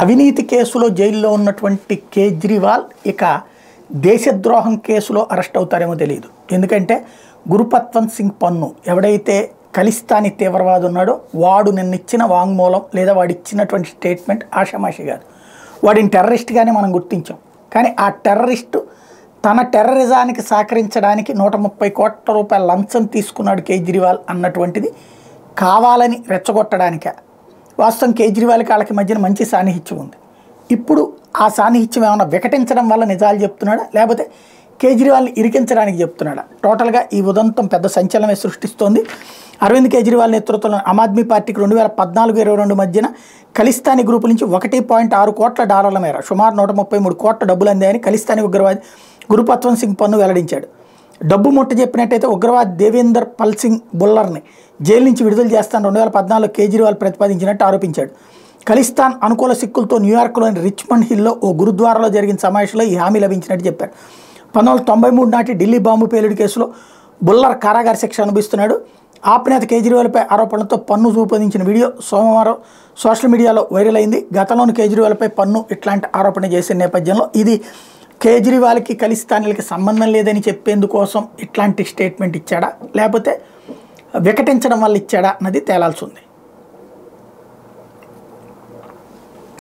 అవినీతి కేసులో జైల్లో ఉన్నటువంటి కేజ్రీవాల్ ఇక దేశద్రోహం కేసులో అరెస్ట్ అవుతారేమో తెలియదు. ఎందుకంటే గురుపత్వంత్ సింగ్ పన్ను ఎవడైతే ఖలిస్తానీ తీవ్రవాది ఉన్నాడో వాడు నిన్నిచ్చిన వాంగ్మూలం లేదా వాడు ఇచ్చినటువంటి స్టేట్మెంట్ ఆషామాషి కాదు. వాడిని టెర్రరిస్ట్గానే మనం గుర్తించాం. కానీ ఆ టెర్రరిస్టు తన టెర్రరిజానికి సహకరించడానికి 130 కోట్ల రూపాయల లంచం తీసుకున్నాడు కేజ్రీవాల్ అన్నటువంటిది కావాలని రెచ్చగొట్టడానికే. వాస్తవం కేజ్రీవాల్కి వాళ్ళకి మధ్యన మంచి సాన్నిహిత్యం ఉంది. ఇప్పుడు ఆ సాన్నిహిత్యం ఏమైనా వికటించడం వల్ల నిజాలు చెప్తున్నాడా, లేకపోతే కేజ్రీవాల్ని ఇరికించడానికి చెప్తున్నాడా? టోటల్గా ఈ ఉదంతం పెద్ద సంచలనమే సృష్టిస్తోంది. అరవింద్ కేజ్రీవాల్ నేతృత్వంలో ఆమ్ ఆద్మీ పార్టీకి 2014-22 మధ్యన ఖలిస్తానీ గ్రూపు నుంచి $1.6 కోట్ల మేర సుమారు 133 కోట్ల డబ్బులు అందాయని ఖలిస్తానీ ఉగ్రవాది గురుపత్వంత్ సింగ్ పన్ను వెల్లడించాడు. డబ్బు ముట్ట చెప్పినట్టయితే ఉగ్రవాది దేవేందర్ పల్ సింగ్ బుల్లర్ని జైలు నుంచి విడుదల చేస్తాను 2014లో కేజ్రీవాల్ ప్రతిపాదించినట్టు ఆరోపించాడు. ఖలిస్తాన్ అనుకూల సిక్కులతో న్యూయార్క్లోని రిచ్మండ్ హిల్లో ఓ గురుద్వారాలో జరిగిన సమావేశంలో ఈ హామీ లభించినట్టు చెప్పారు. 1993 నాటి ఢిల్లీ బాంబు పేలుడు కేసులో బుల్లర్ కారాగార శిక్ష అనుభవిస్తున్నాడు. ఆప్ నేత కేజ్రీవాల్పై ఆరోపణలతో పన్ను రూపొందించిన వీడియో సోమవారం సోషల్ మీడియాలో వైరల్ అయింది. గతంలోని కేజ్రీవాల్పై పన్ను ఇట్లాంటి ఆరోపణ చేసిన నేపథ్యంలో ఇది కేజ్రీవాల్కి ఖలిస్తానీలకి సంబంధం లేదని చెప్పేందుకోసం ఇట్లాంటి స్టేట్మెంట్ ఇచ్చాడా, లేకపోతే వికటించడం వల్ల ఇచ్చాడా అన్నది తేలాల్సి ఉంది.